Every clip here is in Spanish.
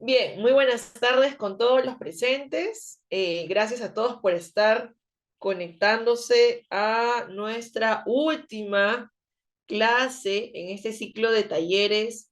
Bien, muy buenas tardes con todos los presentes. Gracias a todos por estar conectándose a nuestra última clase en este ciclo de talleres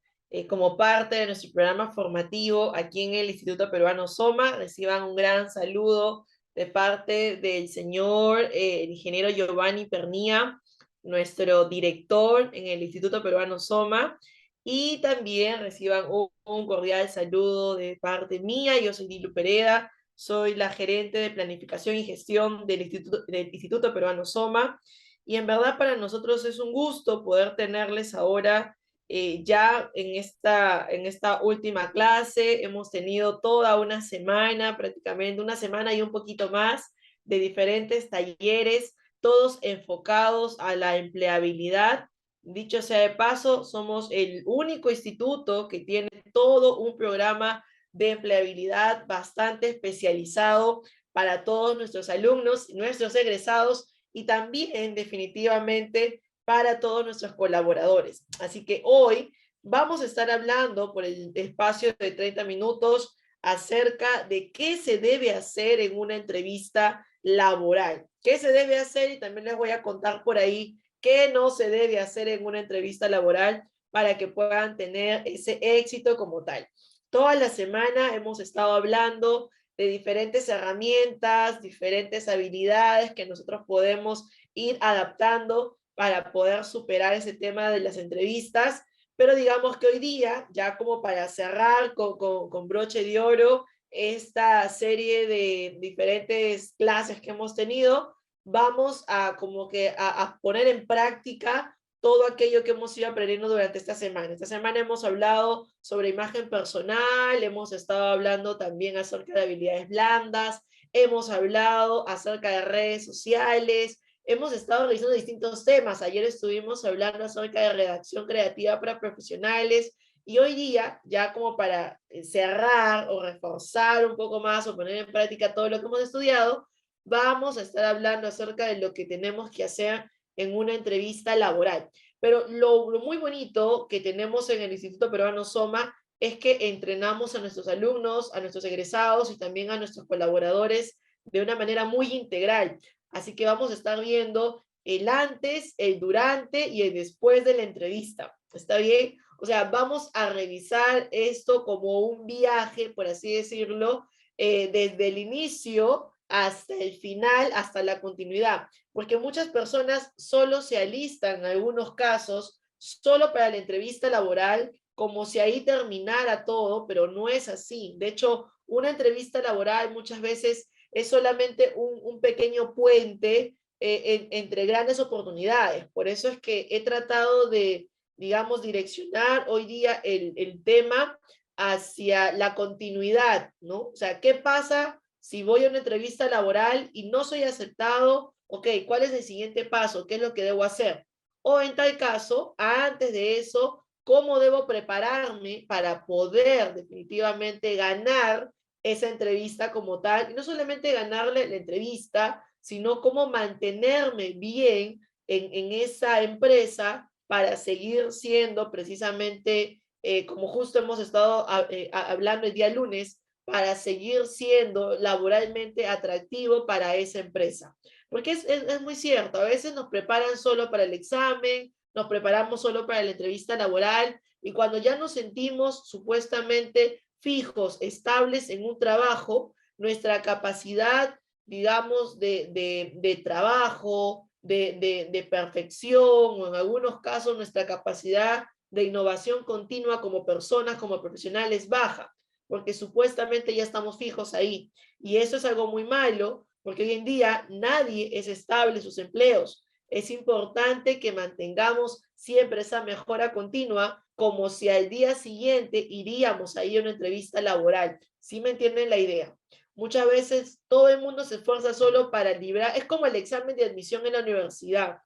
como parte de nuestro programa formativo aquí en el Instituto Peruano Soma. Reciban un gran saludo de parte del señor el ingeniero Giovanni Pernía, nuestro director en el Instituto Peruano Soma, y también reciban un cordial saludo de parte mía. Yo soy Dilu Pereda, soy la gerente de planificación y gestión del Instituto Peruano Soma, y en verdad para nosotros es un gusto poder tenerles ahora ya en esta última clase. Hemos tenido toda una semana, prácticamente una semana y un poquito más, de diferentes talleres, todos enfocados a la empleabilidad. Dicho sea de paso, somos el único instituto que tiene todo un programa de empleabilidad bastante especializado para todos nuestros alumnos, nuestros egresados y también definitivamente para todos nuestros colaboradores. Así que hoy vamos a estar hablando por el espacio de 30 minutos acerca de qué se debe hacer en una entrevista laboral. ¿Qué se debe hacer? Y también les voy a contar por ahí qué no se debe hacer en una entrevista laboral para que puedan tener ese éxito como tal. Toda la semana hemos estado hablando de diferentes herramientas, diferentes habilidades que nosotros podemos ir adaptando para poder superar ese tema de las entrevistas. Pero digamos que hoy día, ya como para cerrar con broche de oro esta serie de diferentes clases que hemos tenido, vamos a como que a poner en práctica todo aquello que hemos ido aprendiendo durante esta semana. Esta semana hemos hablado sobre imagen personal, hemos estado hablando también acerca de habilidades blandas, hemos hablado acerca de redes sociales, hemos estado revisando distintos temas. Ayer estuvimos hablando acerca de redacción creativa para profesionales, y hoy día, ya como para cerrar o reforzar un poco más o poner en práctica todo lo que hemos estudiado, vamos a estar hablando acerca de lo que tenemos que hacer en una entrevista laboral. Pero lo muy bonito que tenemos en el Instituto Peruano Soma es que entrenamos a nuestros alumnos, a nuestros egresados y también a nuestros colaboradores de una manera muy integral. Así que vamos a estar viendo el antes, el durante y el después de la entrevista. ¿Está bien? O sea, vamos a revisar esto como un viaje, por así decirlo, desde el inicio hasta el final, hasta la continuidad, porque muchas personas solo se alistan en algunos casos solo para la entrevista laboral, como si ahí terminara todo, pero no es así. De hecho, una entrevista laboral muchas veces es solamente un pequeño puente entre grandes oportunidades. Por eso es que he tratado de, digamos, direccionar hoy día el tema hacia la continuidad, ¿no? O sea, ¿qué pasa si voy a una entrevista laboral y no soy aceptado? Ok, ¿cuál es el siguiente paso? ¿Qué es lo que debo hacer? O en tal caso, antes de eso, ¿cómo debo prepararme para poder definitivamente ganar esa entrevista como tal? Y no solamente ganarle la entrevista, sino cómo mantenerme bien en esa empresa para seguir siendo precisamente, como justo hemos estado hablando el día lunes, para seguir siendo laboralmente atractivo para esa empresa. Porque es muy cierto, a veces nos preparan solo para el examen, nos preparamos solo para la entrevista laboral, y cuando ya nos sentimos supuestamente fijos, estables en un trabajo, nuestra capacidad, digamos, de trabajo, de perfección, o en algunos casos nuestra capacidad de innovación continua como personas, como profesionales, baja, porque supuestamente ya estamos fijos ahí. Y eso es algo muy malo, porque hoy en día nadie es estable en sus empleos. Es importante que mantengamos siempre esa mejora continua, como si al día siguiente iríamos a ir a una entrevista laboral. ¿Sí me entienden la idea? Muchas veces todo el mundo se esfuerza solo para librar, es como el examen de admisión en la universidad.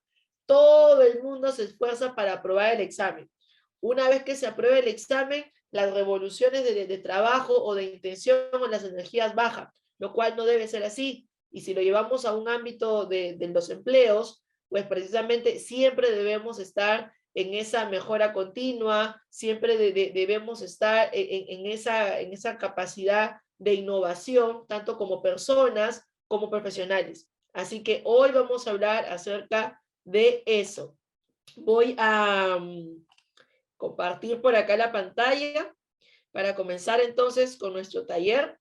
Todo el mundo se esfuerza para aprobar el examen. Una vez que se apruebe el examen, las revoluciones de trabajo o de intención o las energías bajan, lo cual no debe ser así. Y si lo llevamos a un ámbito de los empleos, pues precisamente siempre debemos estar en esa mejora continua, siempre debemos estar en esa capacidad de innovación, tanto como personas como profesionales. Así que hoy vamos a hablar acerca de eso. Voy a compartir por acá la pantalla para comenzar entonces con nuestro taller.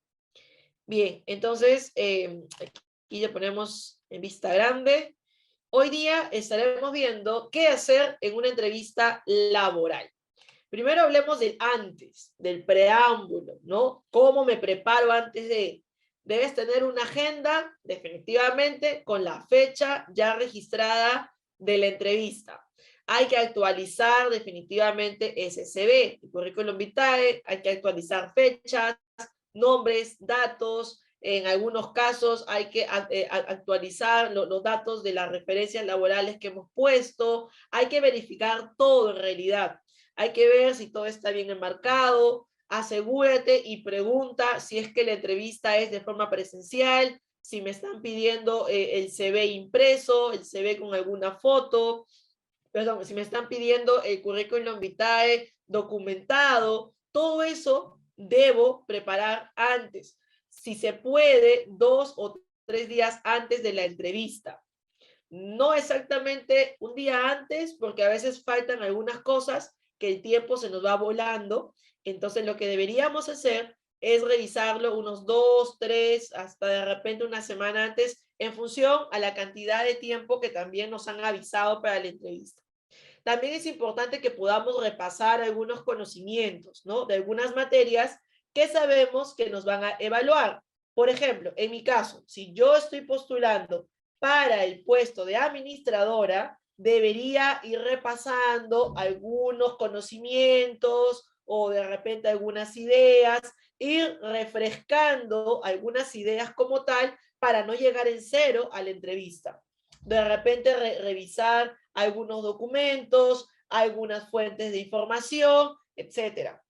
Bien, entonces aquí le ponemos en vista grande. Hoy día estaremos viendo qué hacer en una entrevista laboral. Primero hablemos del antes, del preámbulo, ¿no? ¿Cómo me preparo antes de? Debes tener una agenda, definitivamente, con la fecha ya registrada de la entrevista. Hay que actualizar definitivamente ese CV, el currículum vitae, hay que actualizar fechas, nombres, datos. En algunos casos hay que actualizar los datos de las referencias laborales que hemos puesto. Hay que verificar todo en realidad. Hay que ver si todo está bien enmarcado. Asegúrate y pregunta si es que la entrevista es de forma presencial, si me están pidiendo el CV impreso, el CV con alguna foto, perdón, si me están pidiendo el currículum vitae documentado, todo eso debo preparar antes. Si se puede, 2 o 3 días antes de la entrevista. No exactamente un día antes, porque a veces faltan algunas cosas que el tiempo se nos va volando. Entonces, lo que deberíamos hacer es revisarlo unos 2, 3, hasta de repente una semana antes, en función a la cantidad de tiempo que también nos han avisado para la entrevista. También es importante que podamos repasar algunos conocimientos, ¿no? De algunas materias que sabemos que nos van a evaluar. Por ejemplo, en mi caso, si yo estoy postulando para el puesto de administradora, debería ir repasando algunos conocimientos o de repente algunas ideas, ir refrescando algunas ideas como tal para no llegar en cero a la entrevista. De repente revisar algunos documentos, algunas fuentes de información, etcétera.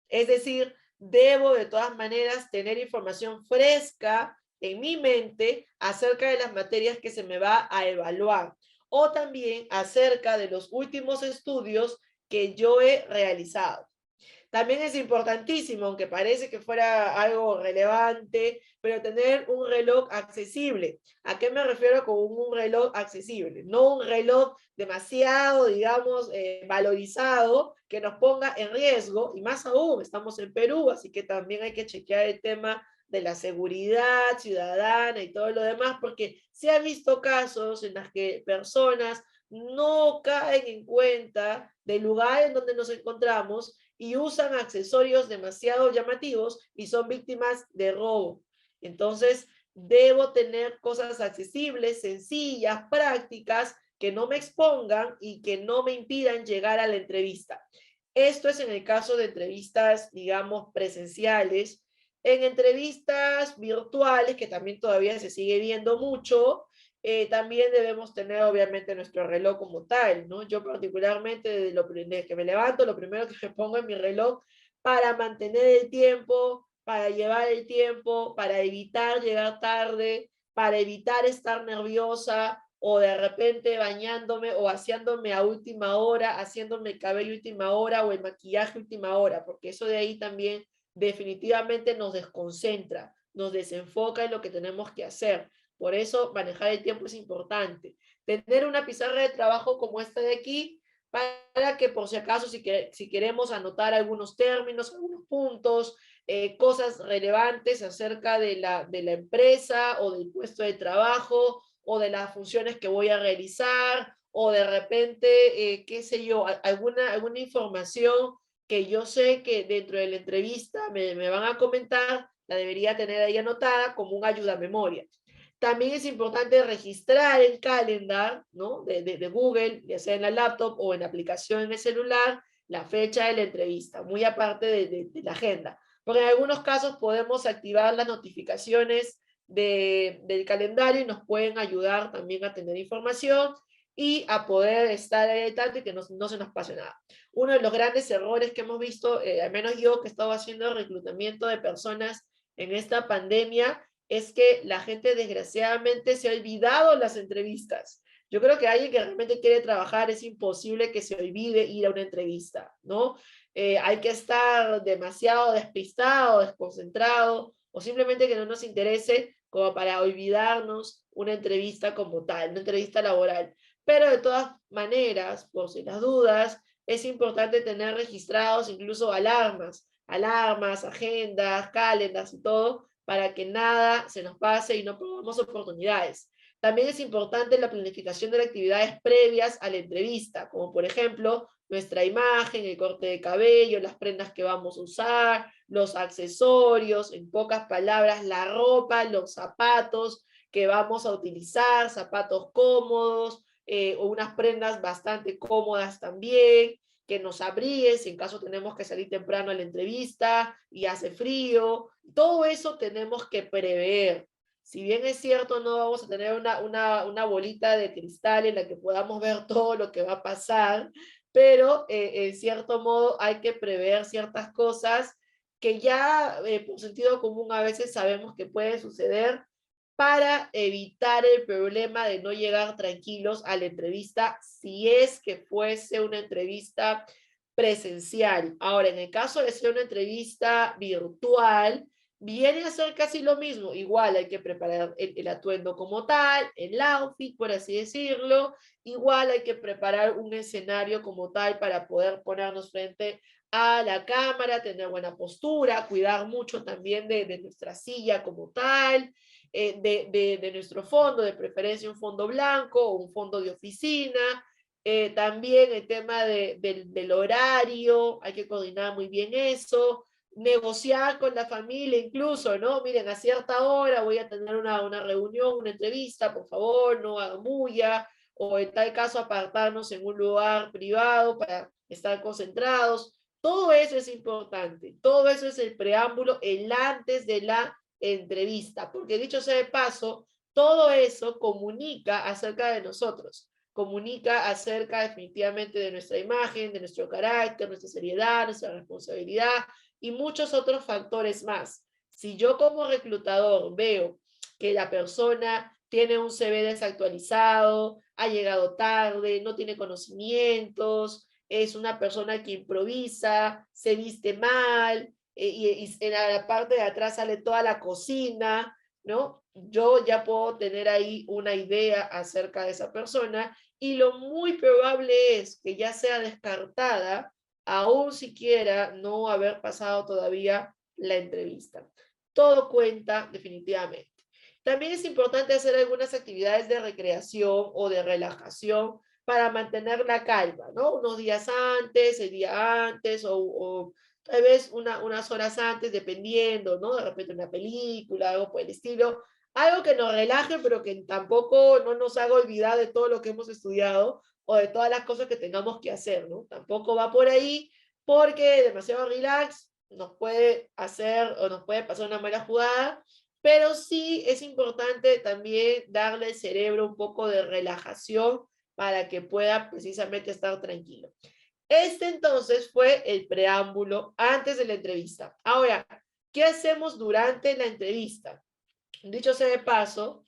Es decir, debo de todas maneras tener información fresca en mi mente acerca de las materias que se me va a evaluar o también acerca de los últimos estudios que yo he realizado. También es importantísimo, aunque parece que fuera algo relevante, pero tener un reloj accesible. ¿A qué me refiero con un reloj accesible? No un reloj demasiado, digamos, valorizado, que nos ponga en riesgo, y más aún, estamos en Perú, así que también hay que chequear el tema de la seguridad ciudadana y todo lo demás, porque se han visto casos en los que personas no caen en cuenta del lugar en donde nos encontramos y usan accesorios demasiado llamativos y son víctimas de robo. Entonces, debo tener cosas accesibles, sencillas, prácticas, que no me expongan y que no me impidan llegar a la entrevista. Esto es en el caso de entrevistas, digamos, presenciales. En entrevistas virtuales, que también todavía se sigue viendo mucho, también debemos tener obviamente nuestro reloj como tal, ¿no? Yo particularmente desde que me levanto, lo primero que me pongo en mi reloj para mantener el tiempo, para llevar el tiempo, para evitar llegar tarde, para evitar estar nerviosa o de repente bañándome o haciéndome a última hora, haciéndome el cabello última hora o el maquillaje última hora, porque eso de ahí también definitivamente nos desconcentra, nos desenfoca en lo que tenemos que hacer. Por eso manejar el tiempo es importante. Tener una pizarra de trabajo como esta de aquí, para que por si acaso, si queremos anotar algunos términos, algunos puntos, cosas relevantes acerca de la empresa o del puesto de trabajo o de las funciones que voy a realizar o de repente, qué sé yo, alguna información que yo sé que dentro de la entrevista me van a comentar, la debería tener ahí anotada como un ayuda memoria. También es importante registrar el calendar, ¿no? de Google, ya sea en la laptop o en la aplicación en el celular, la fecha de la entrevista, muy aparte de la agenda. Porque en algunos casos podemos activar las notificaciones del calendario y nos pueden ayudar también a tener información y a poder estar al tanto y que no se nos pase nada. Uno de los grandes errores que hemos visto, al menos yo que he estado haciendo reclutamiento de personas en esta pandemia, es que la gente desgraciadamente se ha olvidado las entrevistas. Yo creo que alguien que realmente quiere trabajar es imposible que se olvide ir a una entrevista, ¿no? Hay que estar demasiado despistado, desconcentrado, o simplemente que no nos interese como para olvidarnos una entrevista como tal, una entrevista laboral. Pero de todas maneras, por si las dudas, es importante tener registrados incluso alarmas, agendas, calendars y todo, para que nada se nos pase y no perdamos oportunidades. También es importante la planificación de las actividades previas a la entrevista, como por ejemplo nuestra imagen, el corte de cabello, las prendas que vamos a usar, los accesorios, en pocas palabras, la ropa, los zapatos que vamos a utilizar, zapatos cómodos, o unas prendas bastante cómodas también, que nos abriguen si en caso tenemos que salir temprano a la entrevista y hace frío. Todo eso tenemos que prever. Si bien es cierto, no vamos a tener una bolita de cristal en la que podamos ver todo lo que va a pasar, pero en cierto modo hay que prever ciertas cosas que ya por sentido común a veces sabemos que pueden suceder para evitar el problema de no llegar tranquilos a la entrevista si es que fuese una entrevista presencial. Ahora, en el caso de ser una entrevista virtual, viene a ser casi lo mismo. Igual hay que preparar el atuendo como tal, el outfit, por así decirlo. Igual hay que preparar un escenario como tal para poder ponernos frente a la cámara, tener buena postura, cuidar mucho también de nuestra silla como tal, de nuestro fondo, de preferencia un fondo blanco o un fondo de oficina. También el tema del horario, hay que coordinar muy bien eso, negociar con la familia incluso, ¿no? Miren, a cierta hora voy a tener una reunión, una entrevista, por favor, no hagan bulla, o en tal caso apartarnos en un lugar privado para estar concentrados. Todo eso es importante, todo eso es el preámbulo, el antes de la entrevista, porque dicho sea de paso, todo eso comunica acerca de nosotros, comunica acerca definitivamente de nuestra imagen, de nuestro carácter, nuestra seriedad, nuestra responsabilidad y muchos otros factores más. Si yo como reclutador veo que la persona tiene un CV desactualizado, ha llegado tarde, no tiene conocimientos, es una persona que improvisa, se viste mal, y en la parte de atrás sale toda la cocina, ¿no? Yo ya puedo tener ahí una idea acerca de esa persona y lo muy probable es que ya sea descartada, aún siquiera no haber pasado todavía la entrevista. Todo cuenta definitivamente. También es importante hacer algunas actividades de recreación o de relajación para mantener la calma, ¿no? Unos días antes, el día antes o tal vez unas horas antes, dependiendo, ¿no? De repente una película, algo por el estilo, algo que nos relaje, pero que tampoco no nos haga olvidar de todo lo que hemos estudiado o de todas las cosas que tengamos que hacer, ¿no? Tampoco va por ahí porque demasiado relax nos puede hacer o nos puede pasar una mala jugada, pero sí es importante también darle al cerebro un poco de relajación para que pueda precisamente estar tranquilo. Este entonces fue el preámbulo antes de la entrevista. Ahora, ¿qué hacemos durante la entrevista? Dicho sea de paso,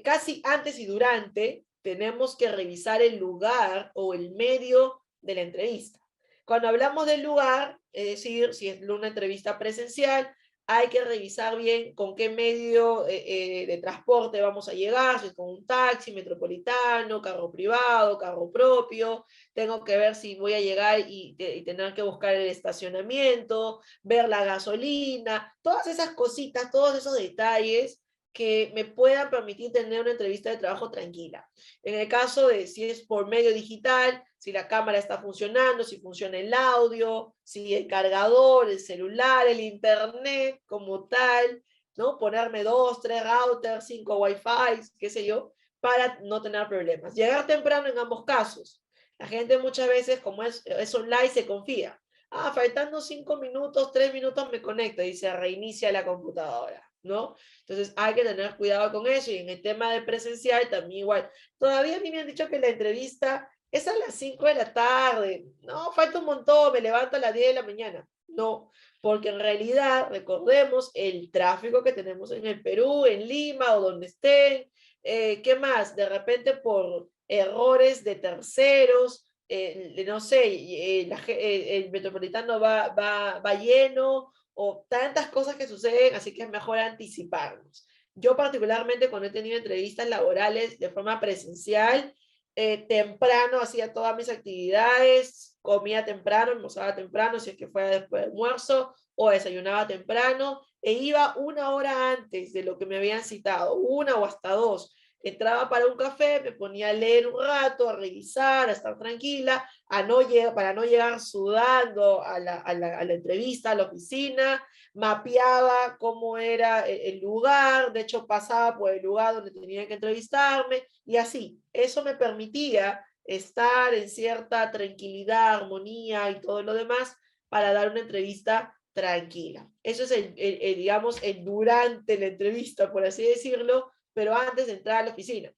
casi antes y durante tenemos que revisar el lugar o el medio de la entrevista. Cuando hablamos del lugar, es decir, si es una entrevista presencial, hay que revisar bien con qué medio de transporte vamos a llegar, si es con un taxi, metropolitano, carro privado, carro propio. Tengo que ver si voy a llegar y tener que buscar el estacionamiento, ver la gasolina, todas esas cositas, todos esos detalles que me puedan permitir tener una entrevista de trabajo tranquila. En el caso de si es por medio digital, si la cámara está funcionando, si funciona el audio, si el cargador, el celular, el internet como tal, ¿no? Ponerme 2, 3 routers, 5 Wi-Fi, qué sé yo, para no tener problemas. Llegar temprano en ambos casos. La gente muchas veces, como es online, se confía. Ah, faltando 5 minutos, 3 minutos me conecto y se reinicia la computadora, ¿no? Entonces hay que tener cuidado con eso y en el tema de presencial también igual. Todavía a mí me han dicho que la entrevista es a las 5 de la tarde. No, falta un montón, me levanto a las 10 de la mañana. No, porque en realidad recordemos el tráfico que tenemos en el Perú, en Lima o donde estén. ¿Qué más? De repente por errores de terceros, no sé, el metropolitano va lleno, o tantas cosas que suceden, así que es mejor anticiparnos. Yo particularmente cuando he tenido entrevistas laborales de forma presencial, temprano hacía todas mis actividades, comía temprano, almorzaba temprano, si es que fuera después del almuerzo, o desayunaba temprano, e iba una hora antes de lo que me habían citado, una o hasta dos. Entraba para un café, me ponía a leer un rato, a revisar, a estar tranquila, para no llegar sudando a la entrevista, a la oficina, mapeaba cómo era el lugar, de hecho pasaba por el lugar donde tenía que entrevistarme y así. Eso me permitía estar en cierta tranquilidad, armonía y todo lo demás para dar una entrevista tranquila. Eso es digamos, el durante la entrevista, por así decirlo, pero antes de entrar a la oficina.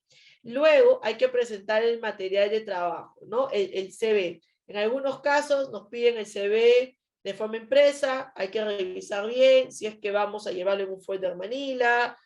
Luego hay que presentar el material de trabajo, ¿no? El CV. En algunos casos nos piden el CV de forma impresa, hay que revisar bien si es que vamos a llevarlo en un folder Manila,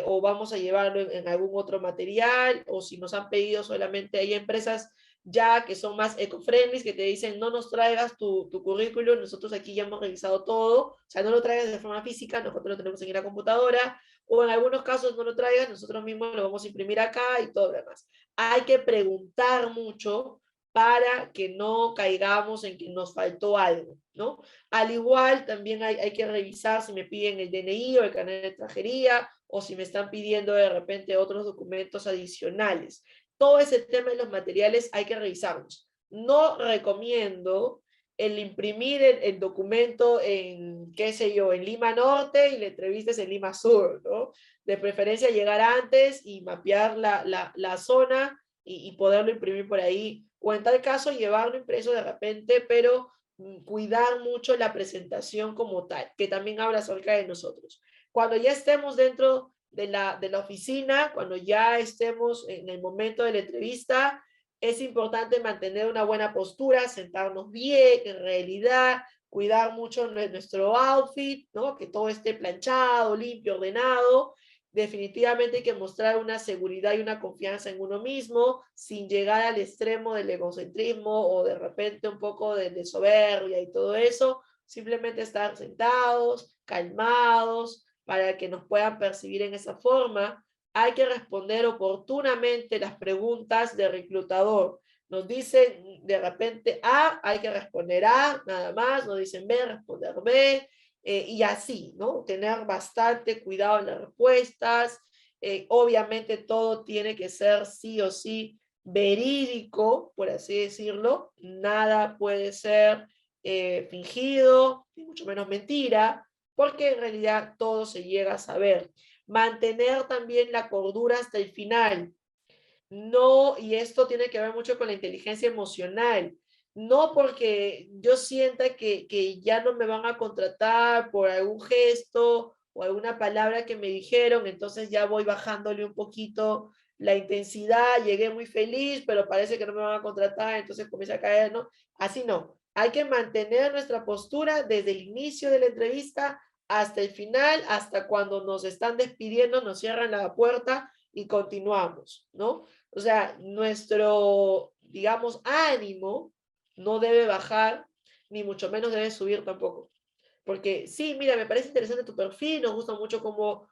o vamos a llevarlo en algún otro material, o si nos han pedido solamente, hay empresas ya que son más eco-friendly, que te dicen no nos traigas tu currículum, nosotros aquí ya hemos revisado todo, o sea, no lo traigas de forma física, nosotros lo tenemos en la computadora, o en algunos casos no lo traigas, nosotros mismos lo vamos a imprimir acá y todo lo demás. Hay que preguntar mucho para que no caigamos en que nos faltó algo, ¿no? Al igual, también hay que revisar si me piden el DNI o el carnet de extranjería, o si me están pidiendo de repente otros documentos adicionales. Todo ese tema de los materiales hay que revisarlos. No recomiendo el imprimir el documento en, qué sé yo, en Lima Norte y la entrevista es en Lima Sur, ¿no? De preferencia llegar antes y mapear la zona y poderlo imprimir por ahí, o en tal caso llevarlo impreso de repente, pero cuidar mucho la presentación como tal, que también habla acerca de nosotros. Cuando ya estemos dentro de la oficina, cuando ya estemos en el momento de la entrevista, es importante mantener una buena postura, sentarnos bien, en realidad, cuidar mucho nuestro outfit, ¿no? Que todo esté planchado, limpio, ordenado. Definitivamente hay que mostrar una seguridad y una confianza en uno mismo, sin llegar al extremo del egocentrismo o de repente un poco de soberbia y todo eso. Simplemente estar sentados, calmados, para que nos puedan percibir en esa forma. Hay que responder oportunamente las preguntas del reclutador. Nos dicen de repente A, hay que responder A, nada más, nos dicen B, responder B, y así, ¿no? Tener bastante cuidado en las respuestas. Obviamente todo tiene que ser sí o sí verídico, por así decirlo. Nada puede ser fingido, ni mucho menos mentira, porque en realidad todo se llega a saber. Mantener también la cordura hasta el final. No, y esto tiene que ver mucho con la inteligencia emocional. No porque yo sienta que ya no me van a contratar por algún gesto o alguna palabra que me dijeron, entonces ya voy bajándole un poquito la intensidad, llegué muy feliz, pero parece que no me van a contratar, entonces comienza a caer, ¿no? Así no. Hay que mantener nuestra postura desde el inicio de la entrevista hasta el final, hasta cuando nos están despidiendo, nos cierran la puerta y continuamos, ¿no? O sea, nuestro, digamos, ánimo no debe bajar, ni mucho menos debe subir tampoco. Porque sí, mira, me parece interesante tu perfil, nos gusta mucho cómo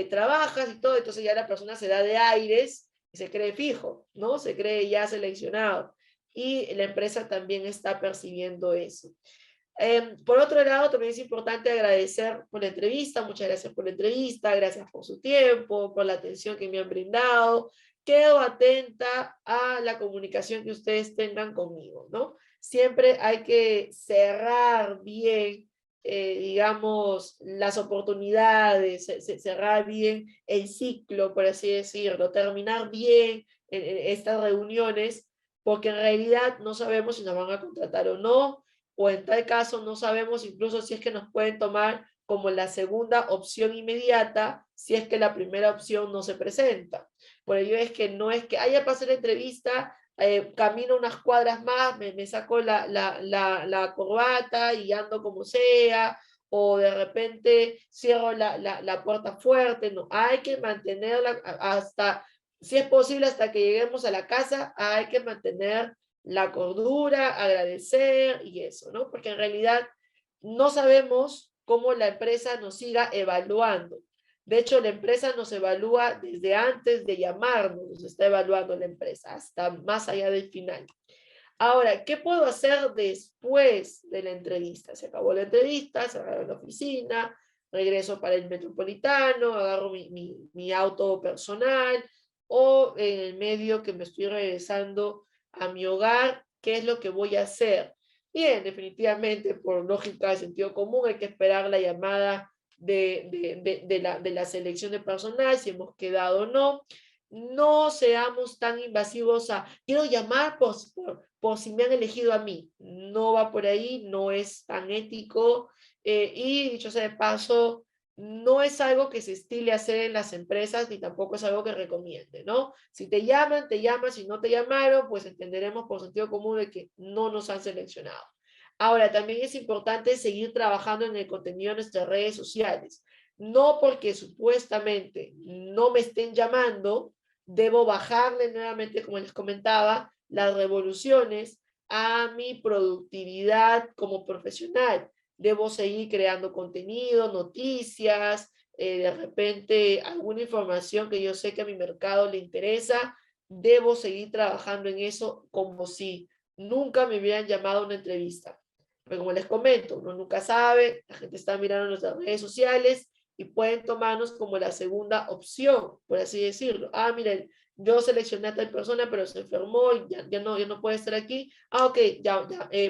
trabajas y todo, entonces ya la persona se da de aires y se cree fijo, ¿no? Se cree ya seleccionado. Y la empresa también está percibiendo eso. Por otro lado, también es importante agradecer por la entrevista. Muchas gracias por la entrevista, gracias por su tiempo, por la atención que me han brindado. Quedo atenta a la comunicación que ustedes tengan conmigo, ¿no? Siempre hay que cerrar bien, digamos, las oportunidades, cerrar bien el ciclo, por así decirlo, terminar bien estas reuniones, porque en realidad no sabemos si nos van a contratar o no, o en tal caso no sabemos incluso si es que nos pueden tomar como la segunda opción inmediata si es que la primera opción no se presenta. Por ello es que no es que haya pasado la entrevista, camino unas cuadras más, me saco la corbata y ando como sea, o de repente cierro la puerta fuerte, no, hay que mantenerla hasta Si es posible, hasta que lleguemos a la casa, hay que mantener la cordura, agradecer y eso, ¿no? Porque en realidad no sabemos cómo la empresa nos siga evaluando. De hecho, la empresa nos evalúa desde antes de llamarnos, nos está evaluando la empresa, hasta más allá del final. Ahora, ¿qué puedo hacer después de la entrevista? Se acabó la entrevista, se agarra la oficina, regreso para el metropolitano, agarro mi auto personal o en el medio que me estoy regresando a mi hogar, ¿qué es lo que voy a hacer? Bien, definitivamente, por lógica de sentido común, hay que esperar la llamada de la selección de personal, si hemos quedado o no. No seamos tan invasivos a, quiero llamar por si me han elegido a mí. No va por ahí, no es tan ético. Y dicho sea de paso, no es algo que se estile hacer en las empresas, ni tampoco es algo que recomiende, ¿no? Si te llaman, si no te llamaron, pues entenderemos por sentido común de que no nos han seleccionado. Ahora, también es importante seguir trabajando en el contenido de nuestras redes sociales. No porque supuestamente no me estén llamando, debo bajarle nuevamente, como les comentaba, las revoluciones a mi productividad como profesional. Debo seguir creando contenido, noticias, de repente alguna información que yo sé que a mi mercado le interesa. Debo seguir trabajando en eso como si nunca me hubieran llamado a una entrevista. Pero como les comento, uno nunca sabe, la gente está mirando nuestras redes sociales y pueden tomarnos como la segunda opción, por así decirlo. Ah, miren, yo seleccioné a tal persona, pero se enfermó y ya no puede estar aquí. Ah, ok,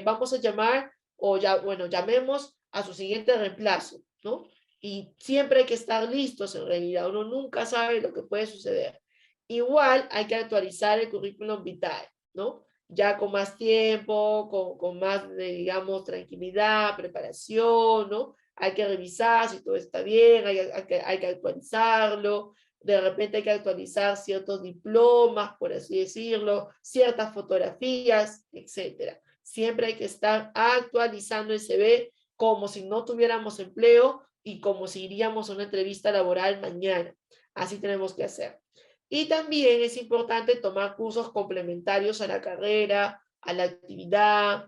vamos a llamar o ya, bueno, llamemos a su siguiente reemplazo, ¿no? Y siempre hay que estar listos en realidad, uno nunca sabe lo que puede suceder. Igual hay que actualizar el currículum vitae, ¿no? Ya con más tiempo, con más, digamos, tranquilidad, preparación, ¿no? Hay que revisar si todo está bien, hay que actualizarlo, de repente hay que actualizar ciertos diplomas, por así decirlo, ciertas fotografías, etcétera. Siempre hay que estar actualizando el CV como si no tuviéramos empleo y como si iríamos a una entrevista laboral mañana. Así tenemos que hacer. Y también es importante tomar cursos complementarios a la carrera, a la actividad,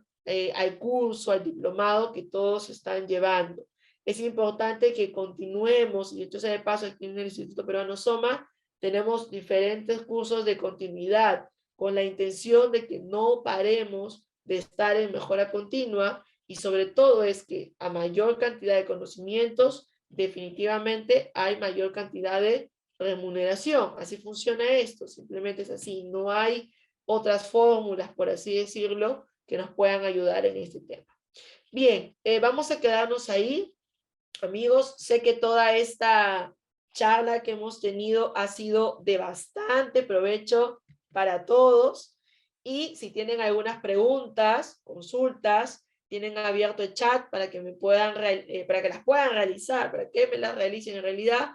al curso, al diplomado que todos están llevando. Es importante que continuemos, y entonces de paso aquí en el Instituto Peruano Soma tenemos diferentes cursos de continuidad con la intención de que no paremos de estar en mejora continua y sobre todo es que a mayor cantidad de conocimientos definitivamente hay mayor cantidad de remuneración. Así funciona esto, simplemente es así. No hay otras fórmulas, por así decirlo, que nos puedan ayudar en este tema. Bien, vamos a quedarnos ahí, amigos. Sé que toda esta charla que hemos tenido ha sido de bastante provecho para todos. Y si tienen algunas preguntas, consultas, tienen abierto el chat para que me puedan, para que las puedan realizar, para que me las realicen en realidad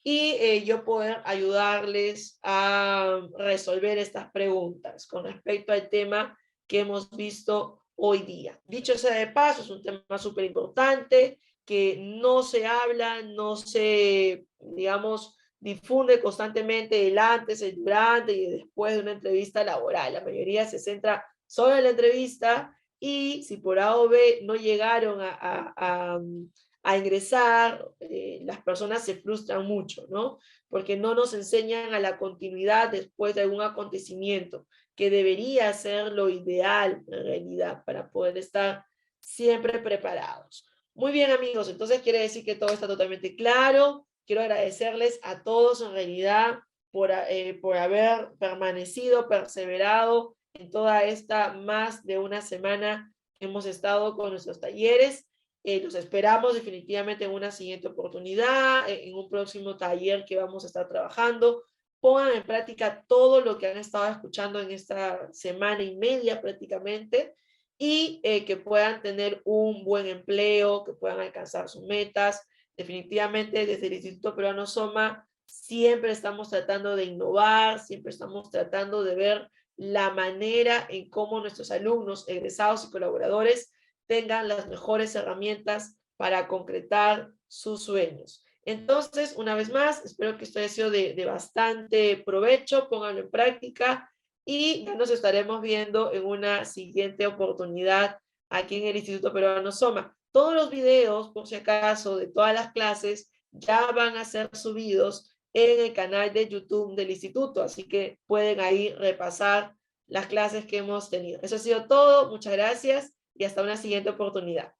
y yo poder ayudarles a resolver estas preguntas con respecto al tema que hemos visto hoy día. Dicho sea de paso, es un tema súper importante que no se habla, no se, digamos, difunde constantemente el antes, el durante y el después de una entrevista laboral. La mayoría se centra solo en la entrevista y si por A o B no llegaron a ingresar, las personas se frustran mucho, ¿no? Porque no nos enseñan a la continuidad después de algún acontecimiento, que debería ser lo ideal en realidad para poder estar siempre preparados. Muy bien, amigos, entonces quiere decir que todo está totalmente claro. Quiero agradecerles a todos en realidad por haber permanecido, perseverado en toda esta más de una semana que hemos estado con nuestros talleres. Los esperamos definitivamente en una siguiente oportunidad, en un próximo taller que vamos a estar trabajando. Pongan en práctica todo lo que han estado escuchando en esta semana y media prácticamente y que puedan tener un buen empleo, que puedan alcanzar sus metas. Definitivamente desde el Instituto Peruano Soma siempre estamos tratando de innovar, siempre estamos tratando de ver la manera en cómo nuestros alumnos, egresados y colaboradores tengan las mejores herramientas para concretar sus sueños. Entonces, una vez más, espero que esto haya sido de bastante provecho, pónganlo en práctica y ya nos estaremos viendo en una siguiente oportunidad aquí en el Instituto Peruano Soma. Todos los videos, por si acaso, de todas las clases ya van a ser subidos en el canal de YouTube del instituto, así que pueden ahí repasar las clases que hemos tenido. Eso ha sido todo, muchas gracias y hasta una siguiente oportunidad.